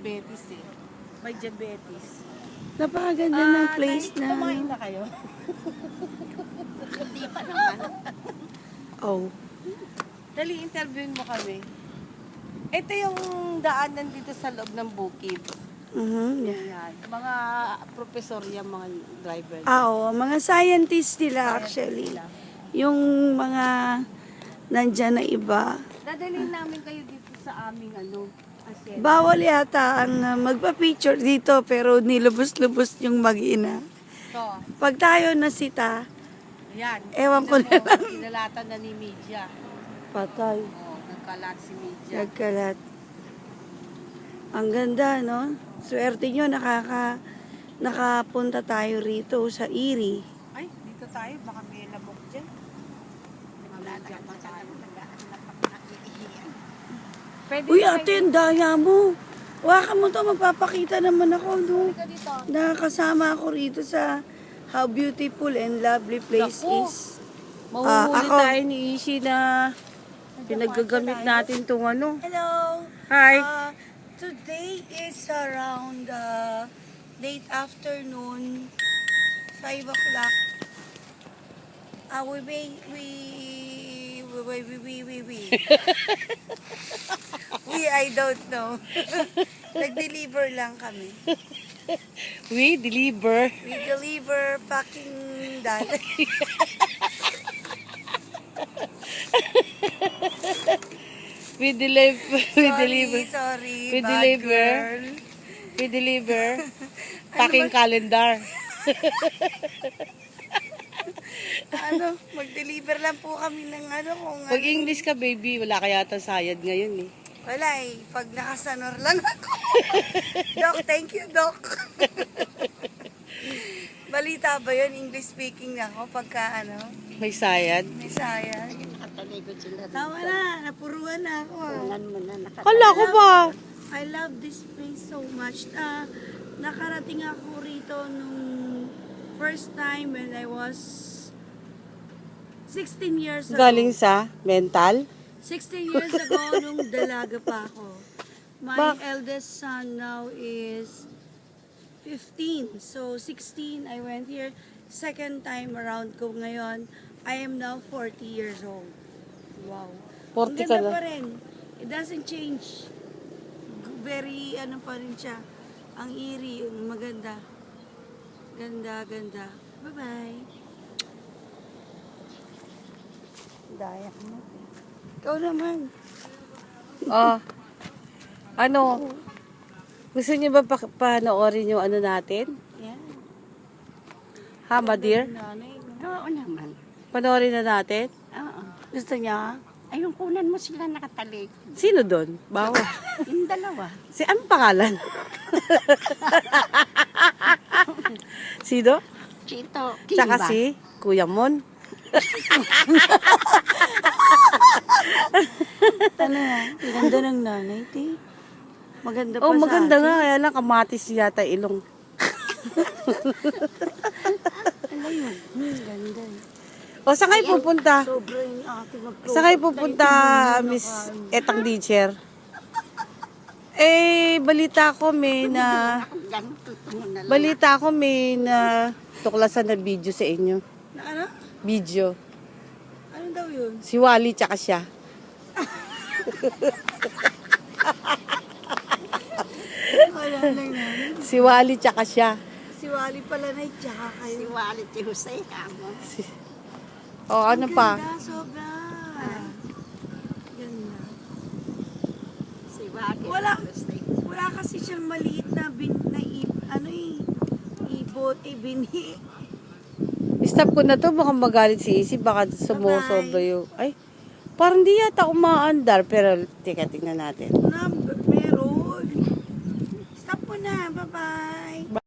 diabetes eh. May diabetes. Napakaganda ng place na. Kumain na kayo? Hindi pa naman. Oh. Dali, interviewin mo kami. Ito yung daanan dito sa loob ng bukid. Yeah. Yan. Mga professor yan, mga driver. Oo, mga scientists nila actually. Yung mga nandyan na iba. Dadalhin namin kayo dito sa aming asyenda. Bawal yata ang magpa-picture dito pero nilubos-lubos yung mag-ina. Ito. Pag tayo nasita, Ayan. Ewan ko na lang. Inalatan na ni media. patay. Oh, nagkalat si media. Nagkalat. Ang ganda, no? Swerte nyo, nakapunta tayo rito sa Erie. Ay, dito tayo. Baka may lamok dyan. Wala na pa tayo. Pwede Uy, na ate, ang daya mo. Waka mo to, magpapakita naman ako, no? ka dito. Nakakasama ako rito sa how beautiful and lovely place Naku. is. Mahuhuli ako. tayo ni Ishi na pinagagamit natin itong Hello. Hi. Today is around late afternoon, 5 o'clock. I don't know. Nag-deliver lang kami. We deliver. We deliver fucking that. We deliver. We deliver. Sorry, We bad deliver. girl. We deliver. Packing calendar. Mag-deliver lang po kami ng kung Pag English ka, baby, wala ka yata sayad ngayon eh. wala eh. Pag nakasanor lang ako. Doc, thank you, Doc. Balita ba yun? English speaking na ako pagka May sayad. may sayang. Nakatalikod sila. Tama na, napuruan na ako. Ulan mo na Kala ko ba? I love this place so much. Nakarating ako rito nung first time when I was 16 years ago. Galing sa mental? 16 years ago nung dalaga pa ako. My eldest son now is 15. So 16, I went here. Second time around ko ngayon, I am now 40 years old. Wow. 40 Ang ka ganda na. pa rin. It doesn't change. Very pa rin siya. Ang eerie, maganda. Ganda. Bye-bye. Daya mo. Ikaw naman. Oh. Gusto niyo ba panoorin yung natin? Yan. Ha, ma dear? Nanay, no? Oo naman. Panoorin na natin? Oo. Gusto niya? Ayun, kunan mo sila nakatalikod. Sino doon? Bawa. Yung dalawa. Anong pangalan? Sino? Chito, Tsaka si Kuya Mon. Ganda ng nanay, ti. Maganda pa Oh, sa maganda atin. nga. Kaya lang kamatis yata ilong. Ano yun? Ganda. O, saan kayo pupunta? Sobrang ate mag-pro. Saan kayo pupunta, Miss Etang Teacher? Balita ko may na... Balita ko may na tuklasan na video sa inyo. Na ano? Video. Ano daw yun? Si Wally tsaka siya. Wala lang nanay. Si Wally tsaka siya. Si Wally pala na tsaka kayo. Si Walid, si Jose, kamo. O, ano pa? Ganda, sobra. Ganda. Si Walid, Wala. si Jose. Wala kasi siyang maliit na ibot, ibini. Stop ko na to. Baka magalit si Isi. Baka sumusobra yung... Ay, parang di yata umaandar. Pero, tingnan natin. Na, meron. Stop mo na. Bye-bye.